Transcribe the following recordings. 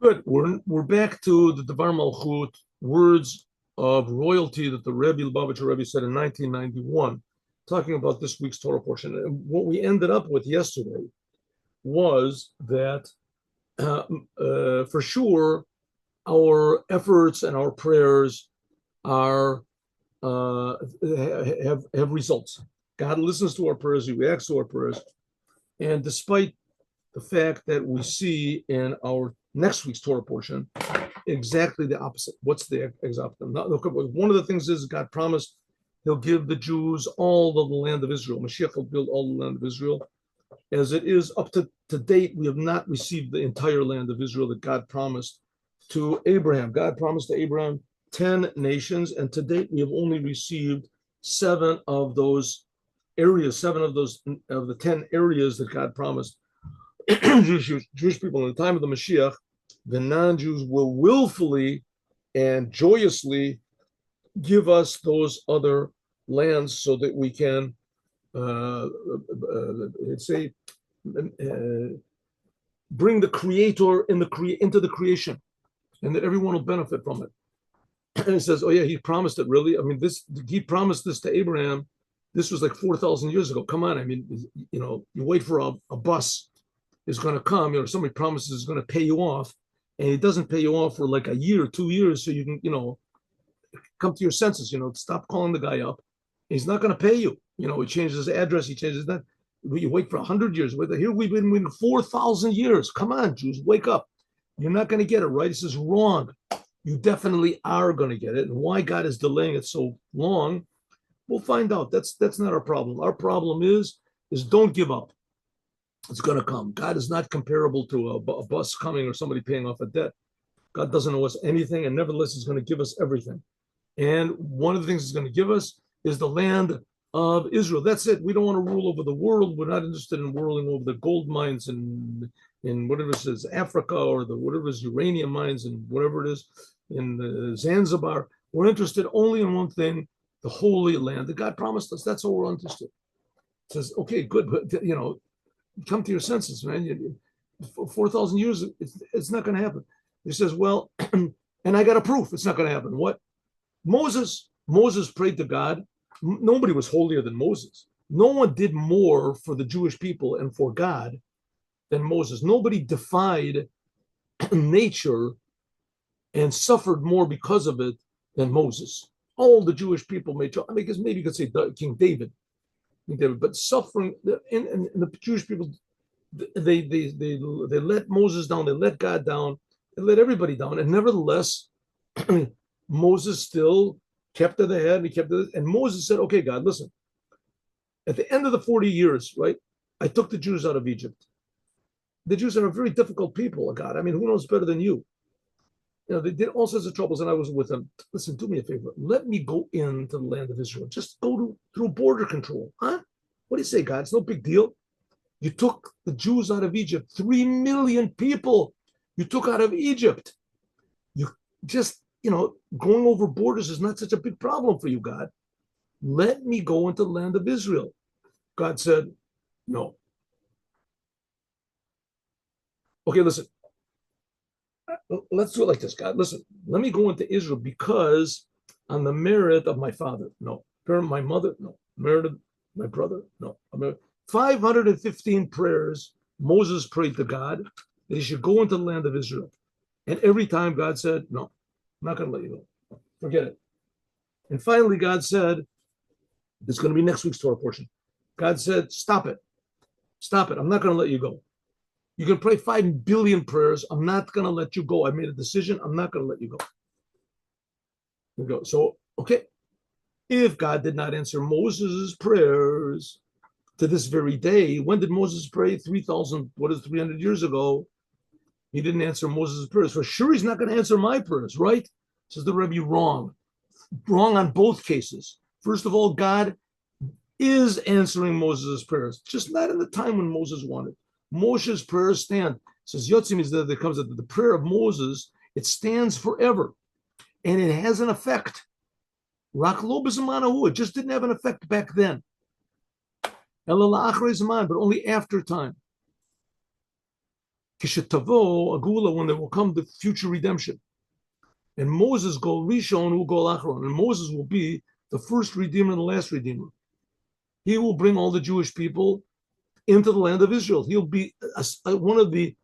Good. We're back to the Dvar Malchut words of royalty that the Rebbe Lubavitcher Rebbe said in 1991, talking about this week's Torah portion. And what we ended up with yesterday was that for sure our efforts and our prayers are have results. God listens to our prayers, He reacts to our prayers, and despite the fact that we see in our next week's Torah portion exactly the opposite. What's the exact opposite? One of the things is God promised He'll give the Jews all of the land of Israel. Moshiach will build all the land of Israel. As it is up to date, we have not received the entire land of Israel that God promised to Abraham. God promised to Abraham 10 nations, and to date we have only received 7 of the 10 areas that God promised Jewish people in the time of the Moshiach. The non-Jews will willfully and joyously give us those other lands so that we can say bring the Creator into the creation, and that everyone will benefit from it. And it says, "Oh yeah, He promised it. Really? I mean, He promised this to Abraham. This was like 4,000 years ago. Come on, I mean, you wait for a bus is going to come. Somebody promises is going to pay you off, and he doesn't pay you off for like a year, 2 years, so you can, come to your senses. Stop calling the guy up. He's not going to pay you. He changes his address. He changes that. You wait for 100 years. Here we've been waiting 4,000 years. Come on, Jews, wake up. You're not going to get it, right? This is wrong. You definitely are going to get it. And why God is delaying it so long, we'll find out. That's not our problem. Our problem is don't give up. It's going to come. God is not comparable to a bus coming or somebody paying off a debt. God doesn't owe us anything, and nevertheless, He's going to give us everything. And one of the things He's going to give us is the land of Israel. That's it. We don't want to rule over the world. We're not interested in ruling over the gold mines in whatever it is, Africa, or whatever it is, uranium mines, and whatever it is in Zanzibar. We're interested only in one thing: the Holy Land that God promised us. That's all we're interested. It says, okay, good, but come to your senses, man. 4,000 years, it's not going to happen. He says, well, and I got a proof it's not going to happen. What? Moses prayed to God. Nobody was holier than Moses. No one did more for the Jewish people and for God than Moses. Nobody defied nature and suffered more because of it than Moses. All the Jewish people made, maybe you could say King David, but suffering, and the Jewish people, they let Moses down, they let God down, they let everybody down, and nevertheless, Moses still kept at the head. And Moses said, "Okay, God, listen. At the end of the 40 years, right? I took the Jews out of Egypt. The Jews are a very difficult people, God. I mean, who knows better than you? They did all sorts of troubles, and I was with them. Listen, do me a favor. Let me go into the land of Israel. Just go through border control, huh? What do you say, God? It's no big deal. You took the Jews out of Egypt. 3 million people you took out of Egypt. You just, going over borders is not such a big problem for you, God. Let me go into the land of Israel." God said, "No." Okay, listen. Let's do it like this, God. Listen, let me go into Israel because on the merit of my father, no. My mother, no. Merit of my brother, no. 515 prayers Moses prayed to God that he should go into the land of Israel. And every time God said, "No, I'm not going to let you go. Forget it." And finally, God said, it's going to be next week's Torah portion. God said, "Stop it. Stop it. I'm not going to let you go. You can pray 5 billion prayers. I'm not going to let you go. I made a decision. I'm not going to let you go." So, okay. If God did not answer Moses' prayers to this very day, when did Moses pray? 300 years ago. He didn't answer Moses' prayers. For sure, He's not going to answer my prayers, right? Says the Rebbe, wrong. Wrong on both cases. First of all, God is answering Moses' prayers, just not in the time when Moses wanted. Moshe's prayers stand. It says Yotzim is that comes that the prayer of Moses, it stands forever, and it has an effect. Rak lo b'zamanahu, it just didn't have an effect back then. Ela la'achrei zaman, but only after time. Kishetavo agula, when there will come the future redemption. And Moses go Rishon will go Achron, and Moses will be the first redeemer and the last redeemer. He will bring all the Jewish people into the land of Israel. He'll be one of the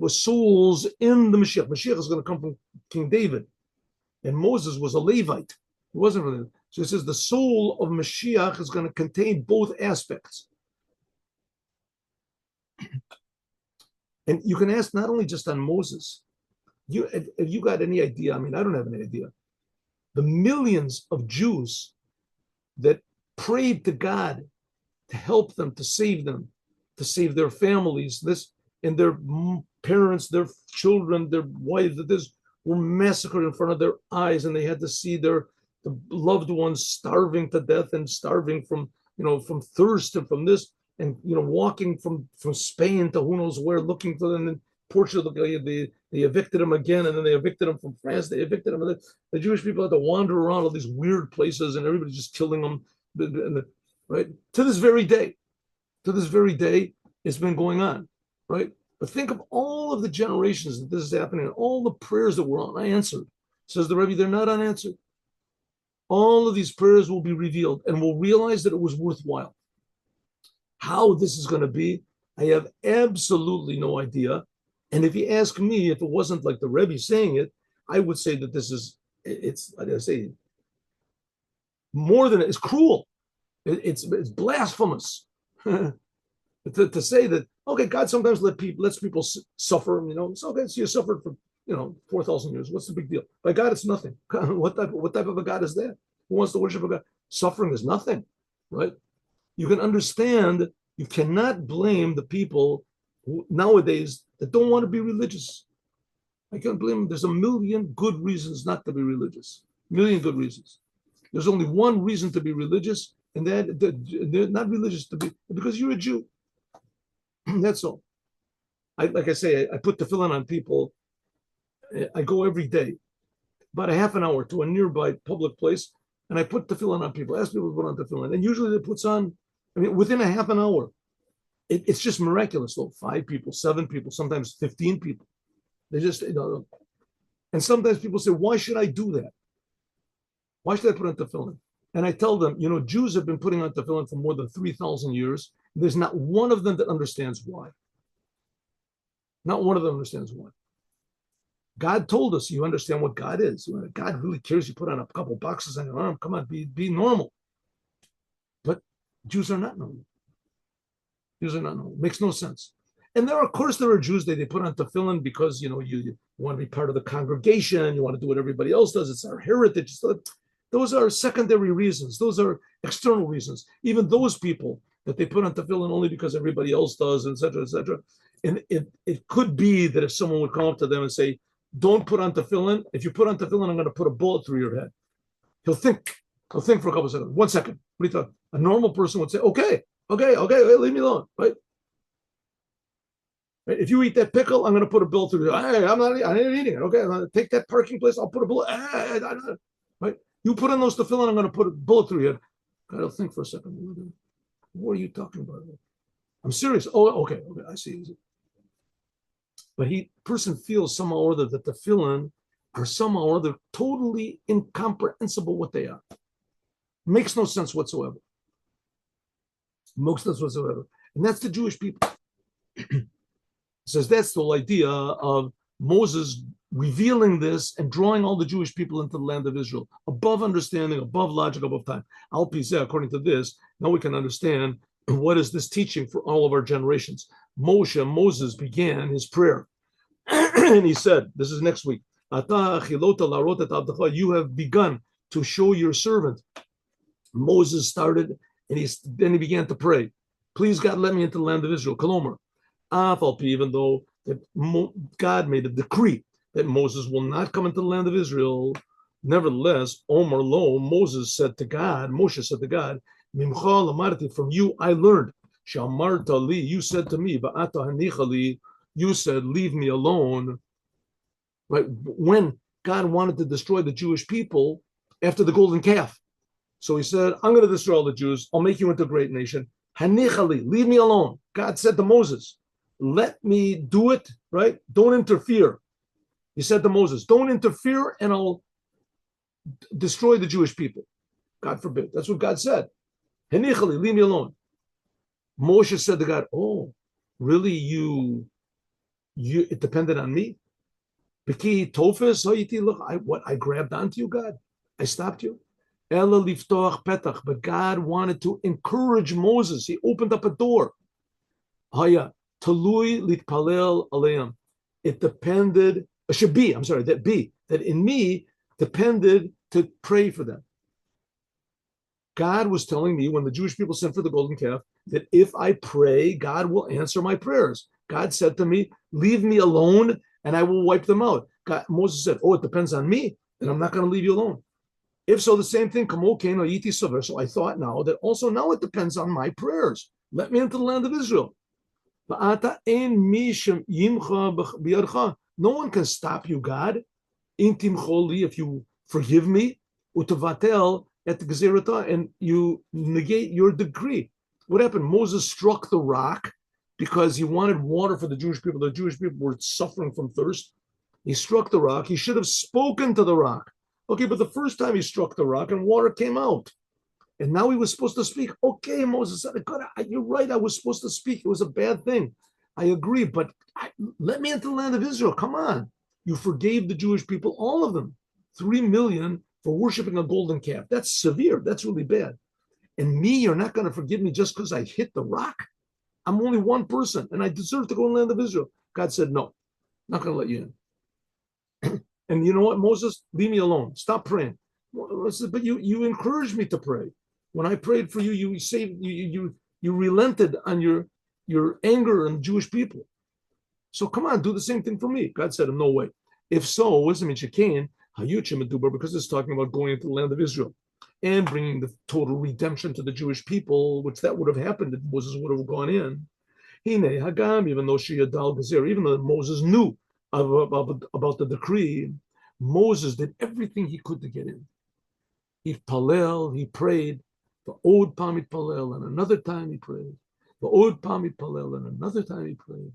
souls in the Moshiach. Moshiach is going to come from King David, and Moses was a Levite. He wasn't from there. So it says the soul of Moshiach is going to contain both aspects. And you can ask not only just on Moses. If you got any idea, I mean, I don't have any idea. The millions of Jews that prayed to God to help them, to save their families, and their parents, their children, their wives, this were massacred in front of their eyes, and they had to see the loved ones starving to death and starving from thirst and from this, and walking from Spain to who knows where, looking for them in Portugal. They evicted them again, and then they evicted them from France. They evicted them. The Jewish people had to wander around all these weird places, and everybody's just killing them. Right to this very day, it's been going on. Right, but think of all of the generations that this is happening, and all the prayers that were unanswered. Says the Rebbe, they're not unanswered. All of these prayers will be revealed, and we'll realize that it was worthwhile. How this is going to be, I have absolutely no idea. And if you ask me, if it wasn't like the Rebbe saying it, I would say that it's more than it's cruel. It's blasphemous to say that. Okay, God sometimes lets people suffer. It's okay. So you suffered for 4,000 years. What's the big deal? By God, it's nothing. What type of a God is that? Who wants to worship a God? Suffering is nothing, right? You can understand. You cannot blame the people nowadays that don't want to be religious. I can't blame them. There's a million good reasons not to be religious. A million good reasons. There's only one reason to be religious, and they're not religious because you're a Jew. That's all. Like I say, I put tefillin on people. I go every day, about a half an hour to a nearby public place, and I put tefillin on people. I ask people to put on tefillin, and usually it puts on. I mean, within a half an hour, it's just miraculous. Though 5 people, 7 people, sometimes 15 people. They just and sometimes people say, "Why should I do that? Why should I put on tefillin?" And I tell them, Jews have been putting on tefillin for more than 3,000 years. There's not one of them that understands why. Not one of them understands why. God told us, you understand what God is. God really cares you put on a couple boxes on your arm. Come on, be normal. But Jews are not normal. Jews are not normal. It makes no sense. And of course, there are Jews that they put on tefillin because, you want to be part of the congregation. You want to do what everybody else does. It's our heritage. Those are secondary reasons. Those are external reasons. Even those people that they put on tefillin only because everybody else does, et cetera, et cetera. And it could be that if someone would come up to them and say, don't put on tefillin. If you put on tefillin, I'm going to put a bullet through your head. He'll think for a couple of seconds. 1 second. What do you thought? A normal person would say, okay, leave me alone, right? If you eat that pickle, I'm going to put a bullet through your head. I'm not eating it. Okay, I'm going to take that parking place. I'll put a bullet. Right? You put on those tefillin, I'm going to put a bullet through your head. I'll think for a second. What are you talking about? I'm serious. Oh, okay, I see. But person feels somehow or other that the tefillin are somehow or other totally incomprehensible what they are. Makes no sense whatsoever. And that's the Jewish people. It says that's the whole idea of Moses revealing this and drawing all the Jewish people into the land of Israel, above understanding, above logic, above time. Al Pizeh, according to this, now we can understand what is this teaching for all of our generations. Moses began his prayer. And he said, this is next week, you have begun to show your servant. Moses started, and then he began to pray. Please, God, let me into the land of Israel. Kolomer, even though God made a decree that Moses will not come into the land of Israel, nevertheless, Omer lo, Moshe said to God, from you I learned. Shamarta li, you said to me, va'ata hanichali, you said, leave me alone. Right? When God wanted to destroy the Jewish people after the golden calf. So he said, I'm going to destroy all the Jews. I'll make you into a great nation. Hanichali, leave me alone. God said to Moses. let me do it, right? Don't interfere. He said to Moses, don't interfere and I'll destroy the Jewish people. God forbid. That's what God said. Henichali, leave me alone. Moshe said to God, oh, really, it depended on me? Biki tofes, look, I grabbed onto you, God. I stopped you. Ela liftoach petach, but God wanted to encourage Moses. He opened up a door. Haya, talui litpalel aleim. It depended, should be, I'm sorry, that in me depended to pray for them. God was telling me when the Jewish people sent for the golden calf that if I pray, God will answer my prayers. God said to me, leave me alone and I will wipe them out. Moses said, oh, it depends on me, then I'm not going to leave you alone. If so, the same thing, so I thought now that also now it depends on my prayers. Let me into the land of Israel. No one can stop you, God. If you forgive me, at the Gezerata, and you negate your decree. What happened? Moses struck the rock because he wanted water for the Jewish people. The Jewish people were suffering from thirst. He struck the rock. He should have spoken to the rock. Okay, but the first time he struck the rock and water came out. And now he was supposed to speak. Okay, Moses said, you're right, I was supposed to speak. It was a bad thing. I agree, but let me into the land of Israel. Come on. You forgave the Jewish people, all of them, 3 million for worshiping a golden calf. That's severe. That's really bad. And me, you're not going to forgive me just because I hit the rock. I'm only one person, and I deserve to go in the land of Israel. God said, no, not going to let you in. And you know what, Moses, leave me alone. Stop praying. But you encouraged me to pray. When I prayed for you, you saved you relented on your anger on Jewish people. So come on, do the same thing for me. God said, no way. If so, what does it mean? Shekain, because it's talking about going into the land of Israel and bringing the total redemption to the Jewish people, which that would have happened if Moses would have gone in. Hine Hagam, even though she Adal Gazer, even though Moses knew about the decree, Moses did everything he could to get in. He palel, he prayed. The Od Pamit Palel, and another time he prayed. The Od Pamit Palel, and another time he prayed.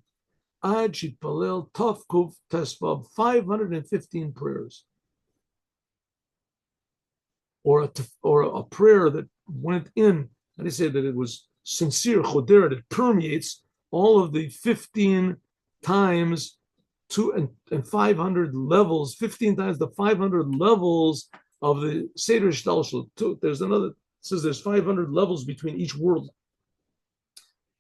Ad Shit Palel, Tov Kuf Tesvav, 515 prayers. Or a prayer that went in, how do you say that it was sincere, choder, that permeates all of the 15 times and 500 levels, 15 times the 500 levels of the Seder Shtalshel. There's another, it says there's 500 levels between each world.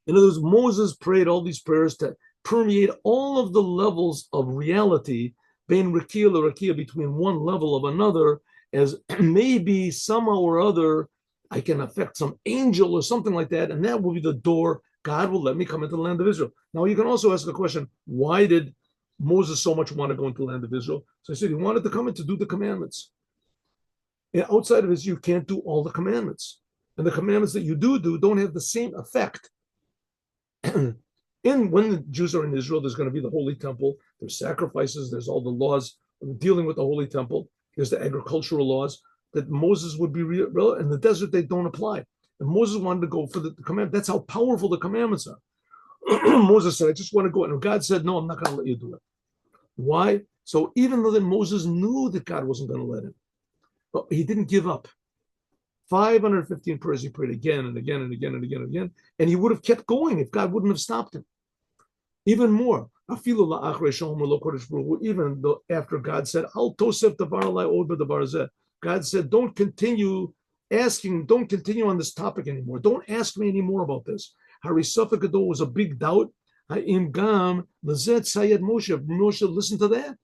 In other words, Moses prayed all these prayers to permeate all of the levels of reality, bein rakia l'rakia, between one level of another, as maybe somehow or other I can affect some angel or something like that, and that will be the door. God will let me come into the land of Israel. Now you can also ask the question, why did Moses so much want to go into the land of Israel? So I said he wanted to come in to do the commandments. And outside of Israel, you can't do all the commandments. And the commandments that you do don't have the same effect. When the Jews are in Israel, there's going to be the Holy Temple. There's sacrifices. There's all the laws dealing with the Holy Temple. There's the agricultural laws that Moses would be in the desert. They don't apply. And Moses wanted to go for the command. That's how powerful the commandments are. Moses said, "I just want to go." And God said, "No, I'm not going to let you do it." Why? So even though that Moses knew that God wasn't going to let him, but he didn't give up. 515 prayers he prayed again and again and again and again and again, and he would have kept going if God wouldn't have stopped him. Even more, even though after God said, "Al tosef davar alai od b'davar zeh," God said, "Don't continue asking. Don't continue on this topic anymore. Don't ask me anymore about this." Harisafik Gadol was a big doubt. Ha'im gam lazet sayed Moshe. Moshe, listen to that.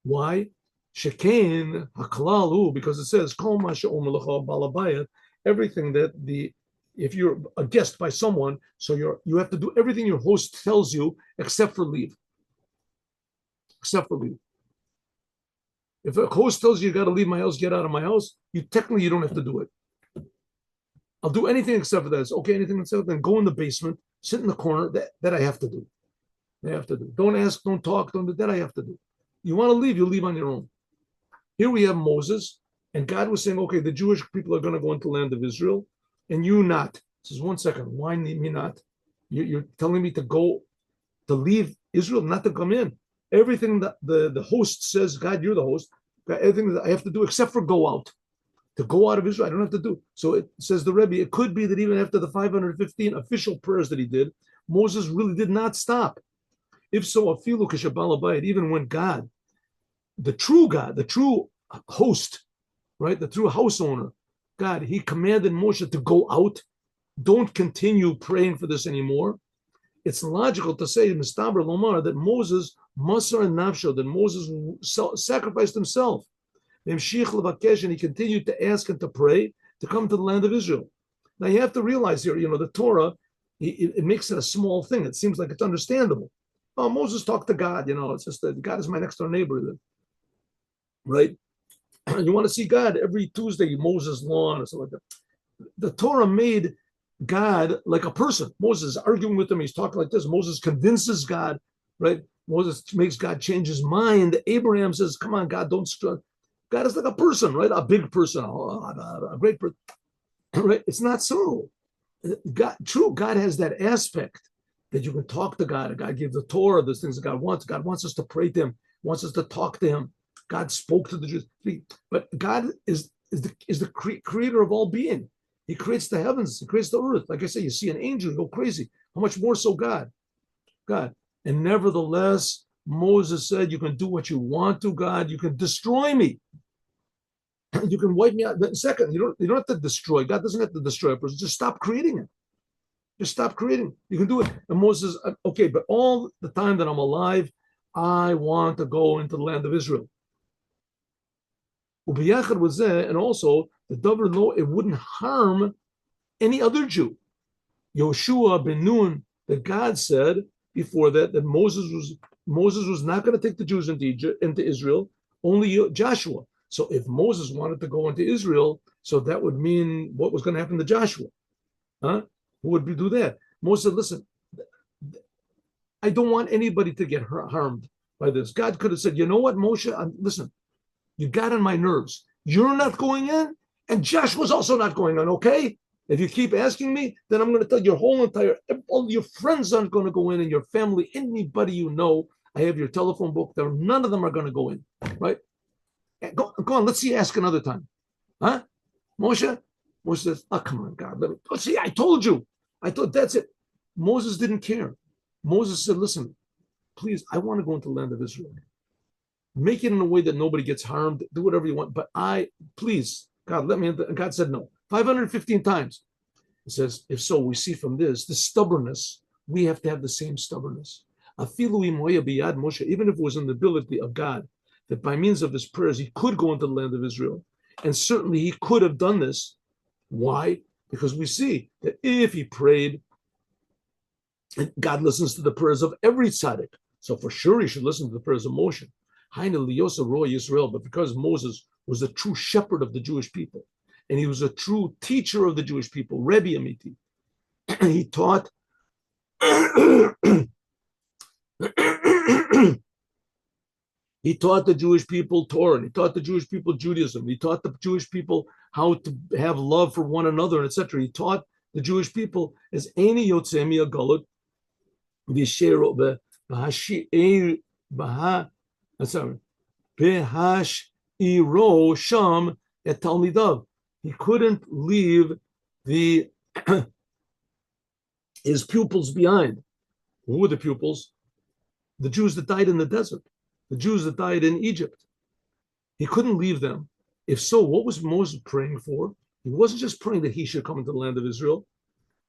Why? Shekain haklalu, because it says kol ma she'omar balabayat, everything that if you're a guest by someone, so you have to do everything your host tells you except for leave. Except for leave. If a host tells you got to leave my house, get out of my house, you don't have to do it. I'll do anything except for that. It's okay, anything except then go in the basement, sit in the corner. That I have to do. I have to do. Don't ask, don't talk, don't do that. I have to do. You want to leave, you leave on your own. Here we have Moses, and God was saying, okay, the Jewish people are going to go into the land of Israel, and you not. He says, 1 second, why me not? You're telling me to leave Israel, not to come in. Everything that the host says, God, you're the host. Everything that I have to do except for go out. To go out of Israel, I don't have to do. So it says the Rebbe, it could be that even after the 515 official prayers that he did, Moses really did not stop. If so, afilu kashabalabayit, even when God, the true host, right, the true house owner, God, he commanded Moshe to go out. Don't continue praying for this anymore. It's logical to say, Mistaber Lomar, that Moses, Masar and Nafsho, that Moses sacrificed himself. And he continued to ask and to pray to come to the land of Israel. Now you have to realize here, the Torah, it makes it a small thing. It seems like it's understandable. Oh, Moses talked to God, it's just that God is my next door neighbor, right? You want to see God every Tuesday, Moses' lawn or something like that. The Torah made God like a person. Moses is arguing with him. He's talking like this. Moses convinces God, right? Moses makes God change his mind. Abraham says, come on, God, don't struggle. God is like a person, right? A big person, a great person, right? It's not so. God has that aspect that you can talk to God. God gave the Torah, those things that God wants. God wants us to pray to him, wants us to talk to him. God spoke to the Jews. But God is the creator of all being. He creates the heavens. He creates the earth. Like I say, you see an angel, you go crazy. How much more so God? And nevertheless, Moses said, you can do what you want to, God. You can destroy me. You can wipe me out. Second, you don't have to destroy. God doesn't have to destroy a person. Just stop creating it. Just stop creating. You can do it. And Moses, okay, but all the time that I'm alive, I want to go into the land of Israel. And also, the Dvar Lo, it wouldn't harm any other Jew. Yoshua ben Nun, that God said before that Moses was not going to take the Jews into Israel, only Joshua. So if Moses wanted to go into Israel, so that would mean what was going to happen to Joshua? Huh? Who would do that? Moses said, listen, I don't want anybody to get harmed by this. God could have said, you know what, Moshe, listen, you got on my nerves. You're not going in, and Joshua's also not going in, okay? If you keep asking me, then I'm going to tell your all your friends aren't going to go in, and your family, anybody you know, I have your telephone book there, none of them are going to go in, right? Go on, let's see, ask another time. Huh? Moshe says, oh, come on, God. See, I told you. I thought that's it. Moses didn't care. Moses said, listen, please, I want to go into the land of Israel. Make it in a way that nobody gets harmed. Do whatever you want. But please, God, let me in. And God said no. 515 times. It says, if so, we see from this, the stubbornness, we have to have the same stubbornness. Even if it was in the ability of God, that by means of his prayers, he could go into the land of Israel. And certainly he could have done this. Why? Because we see that if he prayed, and God listens to the prayers of every tzaddik. So for sure he should listen to the prayers of Moshe. But because Moses was a true shepherd of the Jewish people, and he was a true teacher of the Jewish people, Rebbe Amiti, he taught he taught the Jewish people Torah, and he taught the Jewish people Judaism. He taught the Jewish people how to have love for one another, etc. He taught the Jewish people as Eini Yotzei Mi'Galut V'Shero Behashiro Sham et Talmidav. He couldn't leave his pupils behind. Who were the pupils? The Jews that died in the desert, the Jews that died in Egypt. He couldn't leave them. If so, what was Moses praying for? He wasn't just praying that he should come into the land of Israel.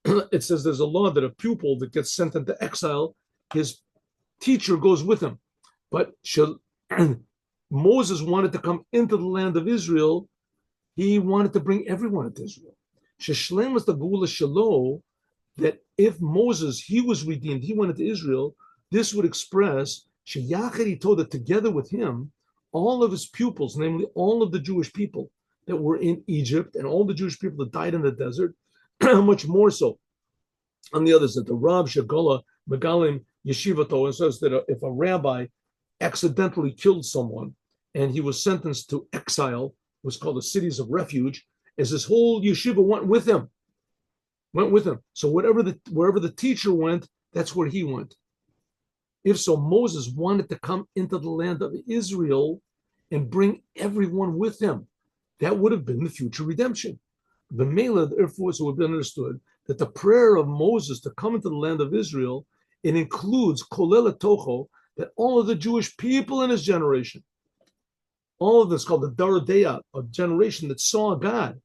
It says there's a law that a pupil that gets sent into exile, his teacher goes with him. But Moses wanted to come into the land of Israel. He wanted to bring everyone into Israel. Sheshlem was the Gula Shalo, that if Moses, he was redeemed, he went into Israel, this would express Sheyachid, he told that together with him, all of his pupils, namely all of the Jewish people that were in Egypt and all the Jewish people that died in the desert, much more so. On the other side, the Rav Shagala Megalim Yeshivato says that if a rabbi accidentally killed someone and he was sentenced to exile, it was called the cities of refuge, as his whole yeshiva went with him. Went with him. So wherever the teacher went, that's where he went. If so, Moses wanted to come into the land of Israel and bring everyone with him. That would have been the future redemption. The Mela, therefore, so it would have been understood that the prayer of Moses to come into the land of Israel, it includes kolel tocho, that all of the Jewish people in his generation, all of this called the Daradea, a generation that saw God,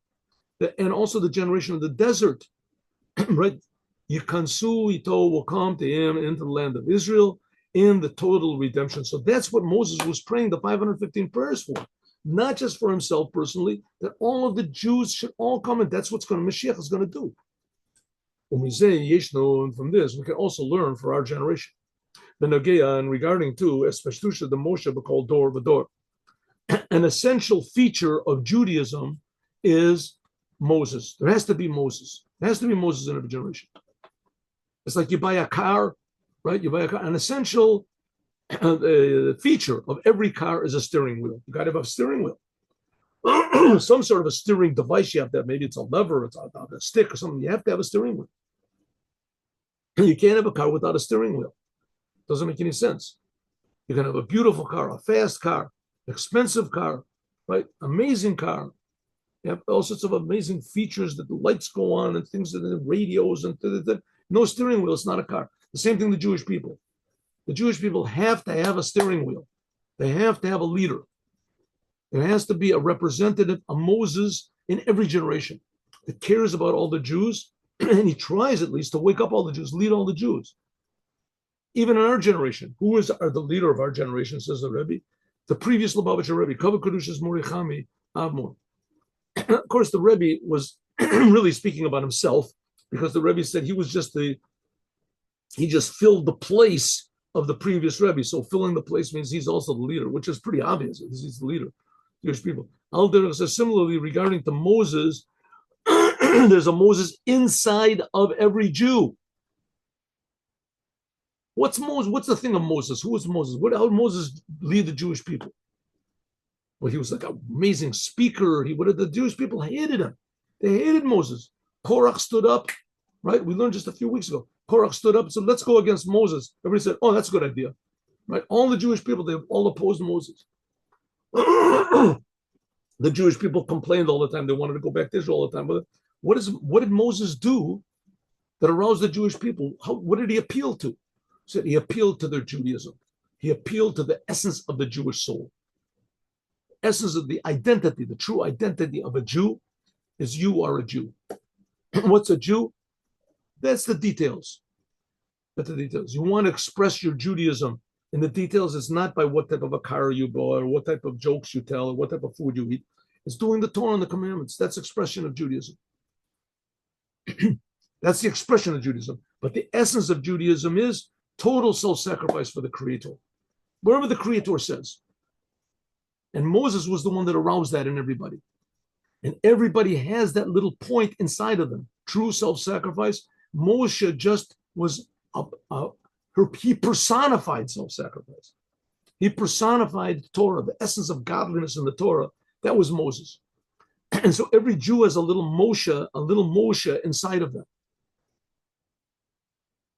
and also the generation of the desert, right? Yikansu Ito will come to him into the land of Israel in the total redemption. So that's what Moses was praying the 515 prayers for, not just for himself personally, that all of the Jews should all come, and that's what's going to Moshiach is going to do. And from this, we can also learn for our generation. And regarding to, especially the Moshe called Dor V'Dor, an essential feature of Judaism is Moses. There has to be Moses. There has to be Moses in every generation. It's like you buy a car, right? You buy a car. An essential feature of every car is a steering wheel. You got to have a steering wheel. Some sort of a steering device you have to have. Maybe it's a lever, it's a stick or something. You have to have a steering wheel. You can't have a car without a steering wheel. Doesn't make any sense. You can have a beautiful car, a fast car, expensive car, right? Amazing car. You have all sorts of amazing features that the lights go on and things that the radios and no steering wheel. It's not a car. The same thing the Jewish people. The Jewish people have to have a steering wheel. They have to have a leader. There has to be a representative, a Moses in every generation that cares about all the Jews, and he tries at least to wake up all the Jews, lead all the Jews. Even in our generation, who is the leader of our generation, says the Rebbe? The previous Lubavitcher Rebbe, Kavod Kedushas Morichami Avmor. Of course, the Rebbe was really speaking about himself, because the Rebbe said he just filled the place of the previous Rebbe. So filling the place means he's also the leader, which is pretty obvious. He's the leader, Jewish people. Al-Derech says similarly regarding to Moses, there's a Moses inside of every Jew. What's Moses? What's the thing of Moses? Who was Moses? How did Moses lead the Jewish people? Well, he was like an amazing speaker. The Jewish people hated him. They hated Moses. Korach stood up, right? We learned just a few weeks ago. Korach stood up and said, let's go against Moses. Everybody said, oh, that's a good idea, right? All the Jewish people, they all opposed Moses. The Jewish people complained all the time. They wanted to go back to Israel all the time. But what did Moses do that aroused the Jewish people? What did he appeal to? He said he appealed to their Judaism. He appealed to the essence of the Jewish soul. Essence of the identity, the true identity of a Jew is you are a Jew. What's a Jew? That's the details. That's the details. You want to express your Judaism in the details. It's not by what type of a car you buy or what type of jokes you tell or what type of food you eat. It's doing the Torah and the commandments. That's expression of Judaism. That's the expression of Judaism. But the essence of Judaism is total self-sacrifice for the Creator. Whatever the Creator says. And Moses was the one that aroused that in everybody. And everybody has that little point inside of them. True self-sacrifice. Moshe just was, he personified self-sacrifice. He personified Torah, the essence of godliness in the Torah. That was Moses. And so every Jew has a little Moshe inside of them.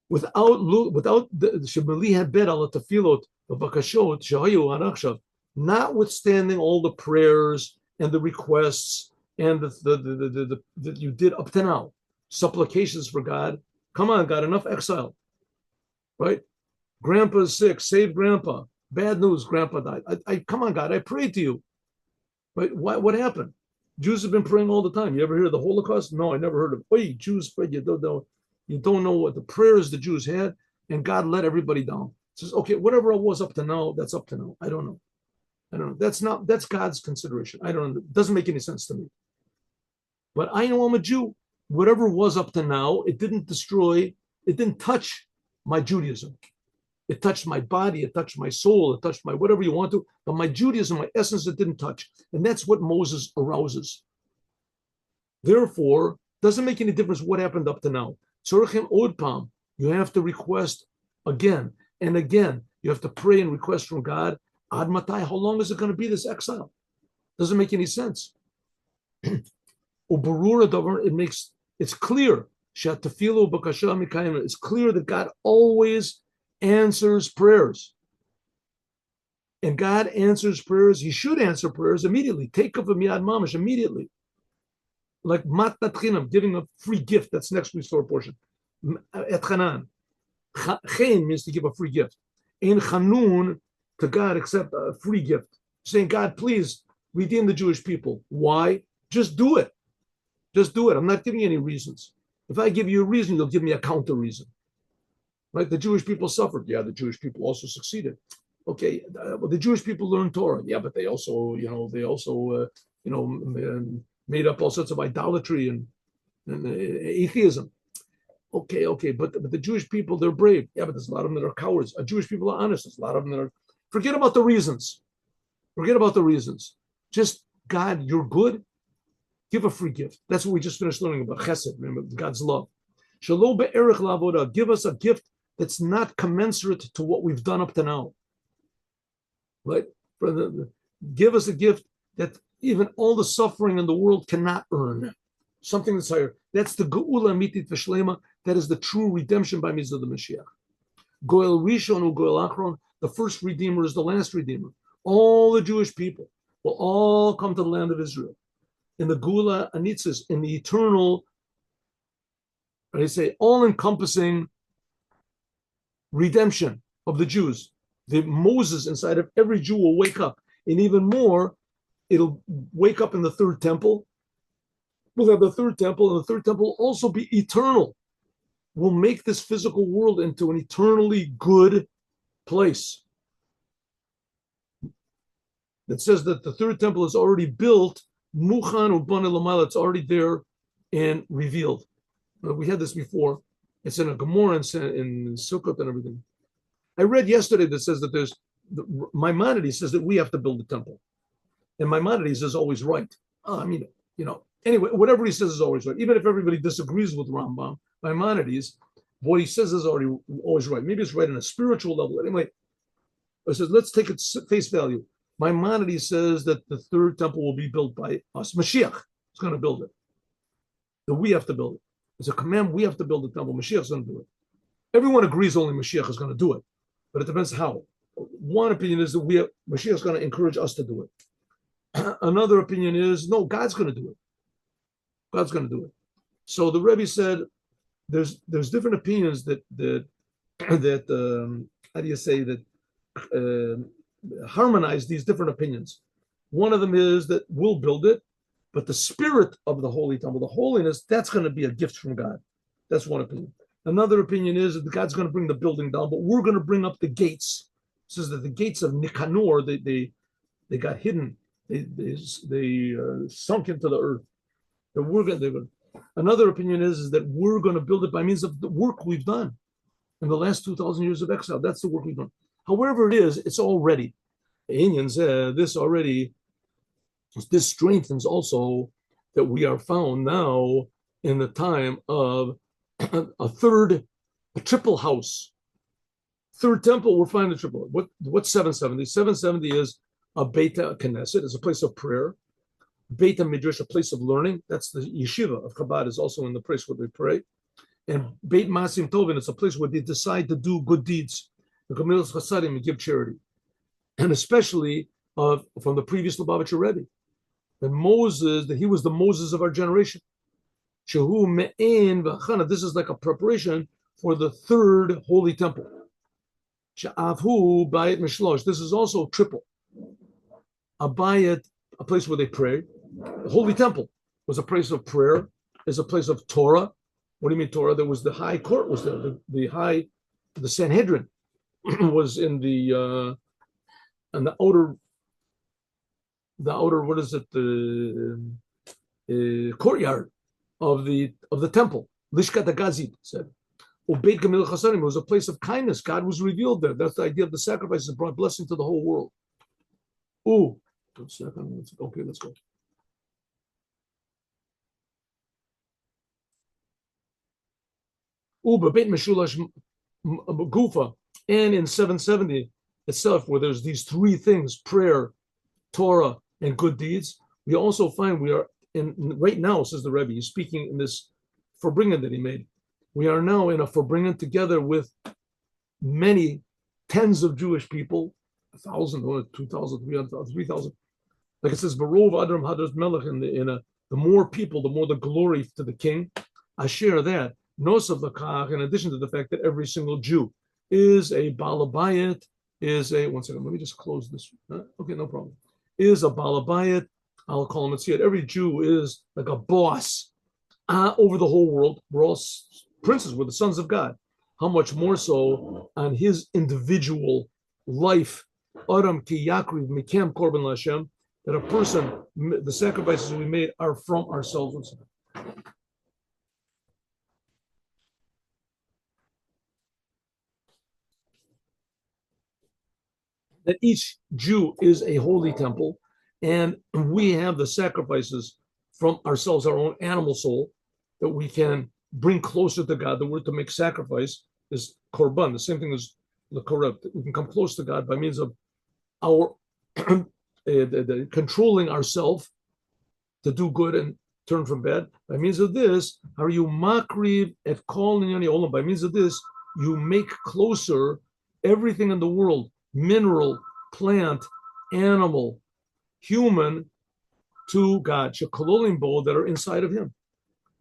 Without the Shemali had bet al tefillot v'bakashot shahayu harachav, notwithstanding all the prayers and the requests and that you did up to now, supplications for God. Come on, God, enough exile, right? Grandpa's sick, save Grandpa. Bad news, Grandpa died. Come on, God, I prayed to you, right? What happened? Jews have been praying all the time. You ever hear of the Holocaust? No, I never heard of it. Wait, Jews prayed. You don't know what the prayers the Jews had, and God let everybody down. It says, okay, whatever it was up to now, that's up to now. I don't know. That's God's consideration. I don't know. It doesn't make any sense to me. But I know I'm a Jew. Whatever was up to now, it didn't touch my Judaism. It touched my body, it touched my soul, it touched my whatever you want to, but my Judaism, my essence, it didn't touch. And that's what Moses arouses. Therefore, doesn't make any difference what happened up to now. Tzorchem od pam, you have to request again and again. You have to pray and request from God. Ad matai, how long is it going to be this exile? Doesn't make any sense. Uberura davar, it's clear. It's clear that God always answers prayers. And God answers prayers. He should answer prayers immediately. Take up a miyad mamash immediately. Like matnat chinam, giving a free gift. That's next week's Torah portion. Et chanan. Chen means to give a free gift. In chanun, to God, accept a free gift. Saying, God, please redeem the Jewish people. Why? Just do it. Just do it. I'm not giving you any reasons. If I give you a reason, you'll give me a counter reason. Right? The Jewish people suffered. Yeah, the Jewish people also succeeded. Okay, well, the Jewish people learned Torah. Yeah, but they also, made up all sorts of idolatry and atheism. Okay, but the Jewish people, they're brave. Yeah, but there's a lot of them that are cowards. Jewish people are honest. There's a lot of them that are. Forget about the reasons. Forget about the reasons. Just, God, you're good. Give a free gift. That's what we just finished learning about. Chesed, remember, God's love. Shalom be'erech la'avodah. Give us a gift that's not commensurate to what we've done up to now. Right? Give us a gift that even all the suffering in the world cannot earn. Something that's higher. That's the geula amitit v'shlema. That is the true redemption by means of the Moshiach. Goel Rishon u Goel Achron. The first redeemer is the last redeemer. All the Jewish people will all come to the land of Israel. In the Geula Anitzis, in the eternal, they say, all-encompassing redemption of the Jews. The Moses inside of every Jew will wake up. And even more, it'll wake up in the third temple. We'll have the third temple, and the third temple will also be eternal. We'll make this physical world into an eternally good place. It says that the third temple is already built, Muchan Ubane Lamala, it's already there and revealed. We had this before. It's in a Gemara in Sukkot and everything. I read yesterday that says that there's Maimonides says that we have to build a temple, and Maimonides is always right. Anyway, whatever he says is always right. Even if everybody disagrees with Rambam, Maimonides, what he says is always right. Maybe it's right on a spiritual level. Anyway, it says let's take it face value. Maimonides says that the third temple will be built by us. Moshiach is going to build it. That we have to build it. It's a command. We have to build the temple. Moshiach is going to do it. Everyone agrees only Moshiach is going to do it, but it depends how. One opinion is that Moshiach is going to encourage us to do it. Another opinion is no, God's going to do it. God's going to do it. So the Rebbe said there's different opinions that how do you say that harmonize these different opinions. One of them is that we'll build it, but the spirit of the holy temple, the holiness, that's going to be a gift from God. That's one opinion. Another opinion is that God's going to bring the building down, but we're going to bring up the gates. It says that the gates of Nicanor, they got hidden. They sunk into the earth. Another opinion is that we're going to build it by means of the work we've done in the last 2,000 years of exile. That's the work we've done. However it is, it's all ready. Indians, this strengthens also that we are found now in the time of a triple house. Third temple, we're finding a triple. What's 770? 770 is a Beta Knesset, is a place of prayer. Beta Midrash, a place of learning. That's the yeshiva of Chabad, is also in the place where they pray. And Beit Masim Tovin, it's a place where they decide to do good deeds. The Gemilas Chasadim, and give charity. And especially from the previous Lubavitcher Rebbe. And Moses, that he was the Moses of our generation. Shehu me'en v'achana. This is like a preparation for the third holy temple. She'avhu bayit mishlosh. This is also triple. A bayit, a place where they pray. The holy temple was a place of prayer. Is a place of Torah. What do you mean Torah? There was the high court was there. The Sanhedrin was in the outer. What is it? The courtyard of the temple. Lishkat Agazit said. Ubeit Gamil Chasanim was a place of kindness. God was revealed there. That's the idea of the sacrifices that brought blessing to the whole world. Okay, let's go. Beit Meshulash Gufa, and in 770 itself, where there's these three things: prayer, Torah, and good deeds. We also find we are in right now, says the Rebbe, he's speaking in this Farbrengen that he made. We are now in a Farbrengen together with many tens of Jewish people, 1,000 or 2,000, 3,000. Like it says, Barov Adram Hadras Melech, the more people, the more the glory to the king. I share that. Nosav Lakach, in addition to the fact that every single Jew is a Balabayit, one second, let me just close this. Okay, no problem. Is a Balabayit. I'll call him and see it. Every Jew is like a boss over the whole world. We're all princes, we're the sons of God. How much more so on his individual life? Adam ki yakriv mikam korban l'Hashem, that a person, the sacrifices we made are from ourselves. That each Jew is a holy temple, and we have the sacrifices from ourselves, our own animal soul, that we can bring closer to God. The word to make sacrifice is korban, the same thing as the koreb. We can come close to God by means of our controlling ourselves to do good and turn from bad. By means of this, are you makriv et kol inyani olam? By means of this, you make closer everything in the world, mineral, plant, animal, human, to God, shekololim bo, that are inside of him.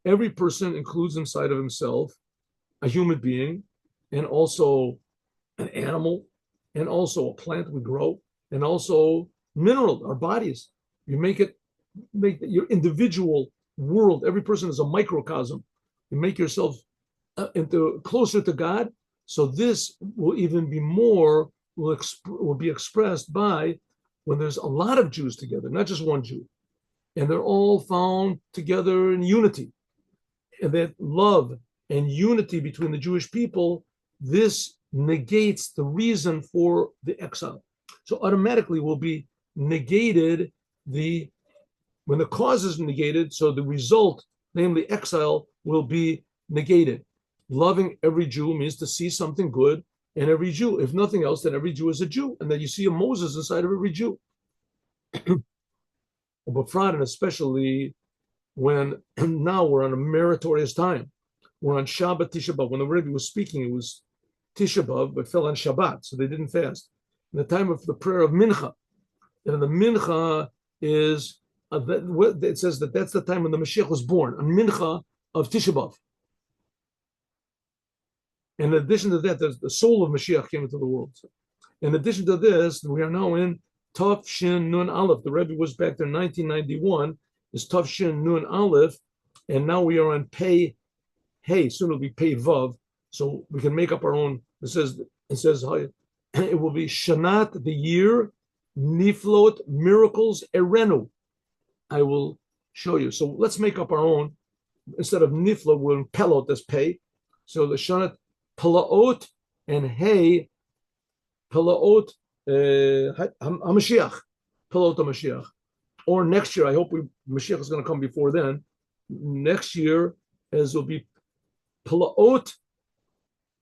Every person includes inside of himself a human being, and also an animal, and also a plant we grow, and also mineral, our bodies. You make your individual world. Every person is a microcosm. You make yourself into closer to God. So this will even be more, will be expressed by when there's a lot of Jews together, not just one Jew, and they're all found together in unity. And that love and unity between the Jewish people, this negates the reason for the exile. So automatically will be negated when the cause is negated, so the result, namely exile, will be negated. Loving every Jew means to see something good in every Jew. If nothing else, then every Jew is a Jew, and then you see a Moses inside of every Jew. But fraud, and especially when now we're on a meritorious time. We're on Shabbat Tisha B'Av. When the Rebbe was speaking, it was Tisha B'Av, but fell on Shabbat, so they didn't fast. In the time of the prayer of Mincha, and the Mincha is, it says that that's the time when the Moshiach was born, on Mincha of Tisha B'Av. In addition to that, the soul of Moshiach came into the world. In addition to this, we are now in Tav Shin Nun Aleph. The Rebbe was back there in 1991, is Tav Shin Nun Aleph, and now we are on Pei Hey. Soon it'll be Pei Vav, so we can make up our own. It says it will be Shanat, the year, Niflot, miracles, Erenu. I will show you. So let's make up our own. Instead of Niflot, we're in Pelot, that's Pei. So the Shanat, Palaot, and Hey, Palaot, HaMashiach, Palaot HaMashiach. Or next year, I hope Mashiach is going to come before then. Next year, as will be Palaot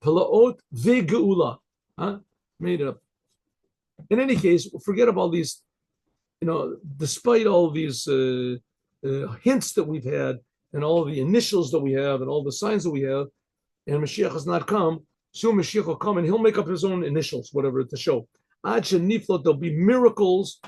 Ve'Geula. Made it up. In any case, forget about these, despite all these hints that we've had, and all the initials that we have, and all the signs that we have, and Mashiach has not come, soon Mashiach will come, and he'll make up his own initials, whatever, to show. Ad Sheniflot, there'll be miracles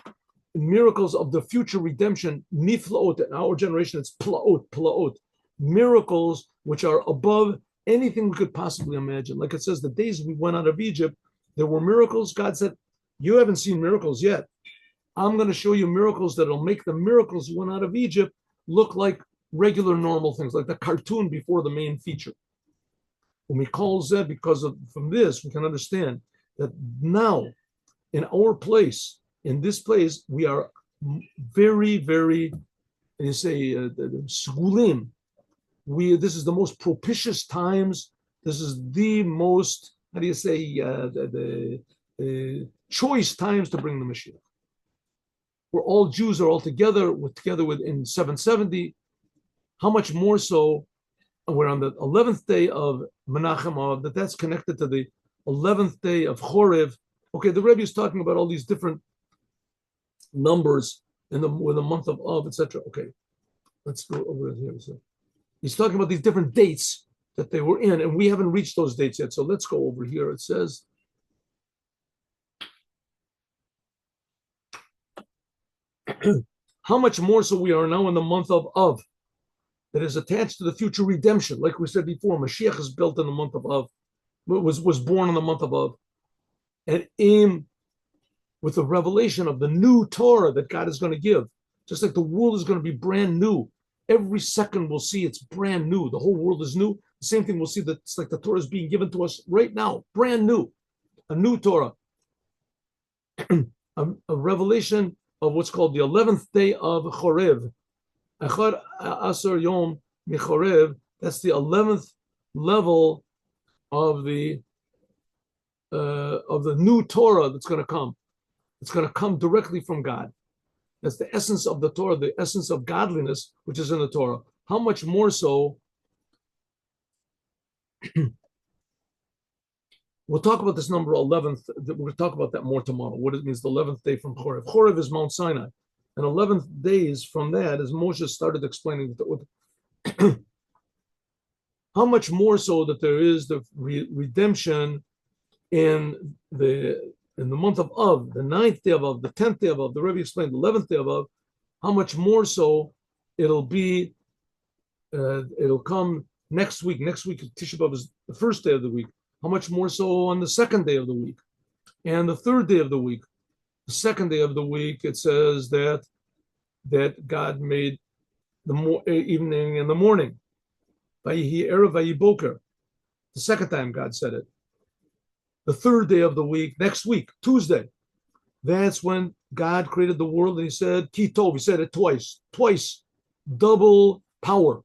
of the future redemption, niflaot. In our generation, it's plaot, miracles which are above anything we could possibly imagine. Like it says, the days we went out of Egypt, there were miracles. God said, you haven't seen miracles yet. I'm going to show you miracles that'll make the miracles you went out of Egypt look like regular, normal things, like the cartoon before the main feature. When we call that, from this, we can understand that now, in our place, in this place, we are very, very, segulim. This is the most propitious times. This is the most, choice times to bring the Mashiach. Where all Jews are all together, in 770. How much more so? We're on the 11th day of Menachem, that's connected to the 11th day of Chorev. Okay, the Rebbe is talking about all these different numbers with the month of Av, etc. Okay, let's go over here. So, He's talking about these different dates that they were in, and we haven't reached those dates yet. So let's go over here. It says, how much more so we are now in the month of Av, that is attached to the future redemption. Like we said before, Moshiach is built in the month of Av, was born in the month of Av, and aim with the revelation of the new Torah that God is going to give. Just like the world is going to be brand new. Every second we'll see it's brand new. The whole world is new. The same thing we'll see that it's like the Torah is being given to us right now, brand new, a new Torah. a revelation of what's called the 11th day of Chorev. Echad Asar Yom Michorev. That's the 11th level of the new Torah that's going to come. It's going to come directly from God. That's the essence of the Torah, the essence of godliness, which is in the Torah. How much more so? We'll talk about this number 11th. We're going to talk about that more tomorrow. What it means, the 11th day from Chorev. Chorev is Mount Sinai. And 11th days from that, as Moshe started explaining, how much more so that there is the redemption in the month of Av, the 9th day of Av, the 10th day of Av, the Rebbe explained the 11th day of Av, how much more so it'll be, it'll come next week. Next week, Tisha B'Av is the first day of the week. How much more so on the second day of the week? And the third day of the week. The second day of the week, it says that God made the evening and the morning. Vayihi Erev Vayi Boker. The second time God said it. The third day of the week, next week, Tuesday, that's when God created the world, and he said, Ki Tov, he said it twice, double power.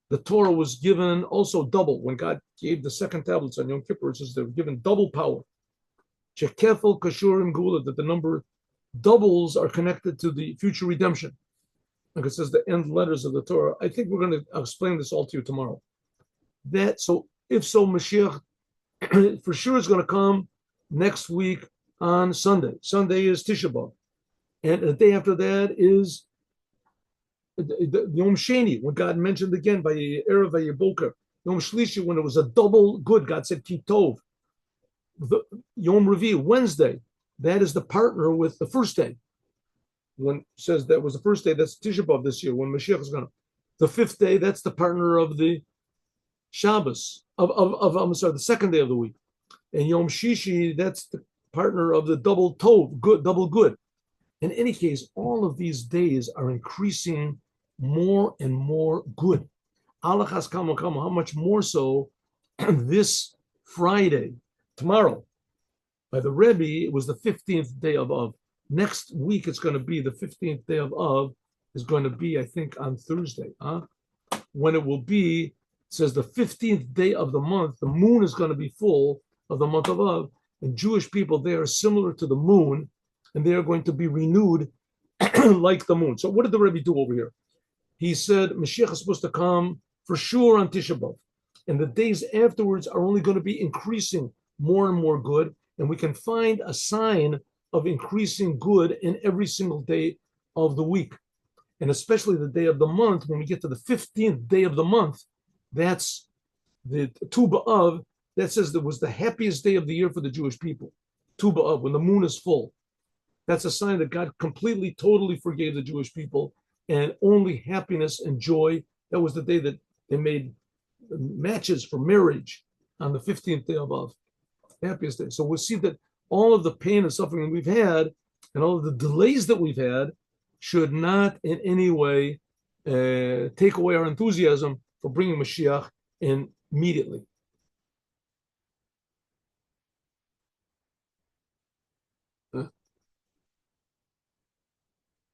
The Torah was given also double. When God gave the second tablets on Yom Kippur, it says they were given double power. Shekefel Kashurim Gula, that the number doubles are connected to the future redemption. Like it says, the end letters of the Torah. I think we're going to explain this all to you tomorrow. If so, Mashiach for sure is going to come next week on Sunday. Sunday is Tisha B'Av. And the day after that is the Yom Sheni, when God mentioned again by Erev Vayiboker. Yom Shlishi, when it was a double good, God said Ki Tov. The Yom Revi, Wednesday, that is the partner with the first day. When it says that was the first day, that's Tisha B'Av this year, when Mashiach is going to. The fifth day, that's the partner of the Shabbos, the second day of the week. And Yom Shishi, that's the partner of the double tov, good, double good. In any case, all of these days are increasing more and more good. Alachas kama kama, how much more so this Friday, tomorrow, by the Rebbe, it was the 15th day of Av. Next week, it's going to be the 15th day of Av, is going to be, I think, on Thursday. When it will be, it says the 15th day of the month, the moon is going to be full of the month of Av, and Jewish people, they are similar to the moon, and they are going to be renewed like the moon. So what did the Rebbe do over here? He said Mashiach is supposed to come for sure on Tisha B'Av, and the days afterwards are only going to be increasing more and more good, and we can find a sign of increasing good in every single day of the week, and especially the day of the month. When we get to the 15th day of the month, that's the Tu B'Av. That says that was the happiest day of the year for the Jewish people. Tu B'Av, when the moon is full. That's a sign that God completely, totally forgave the Jewish people, and only happiness and joy. That was the day that they made matches for marriage on the 15th day of Av. Happiest day. So we'll see that all of the pain and suffering we've had and all of the delays that we've had should not in any way take away our enthusiasm for bringing Mashiach in immediately.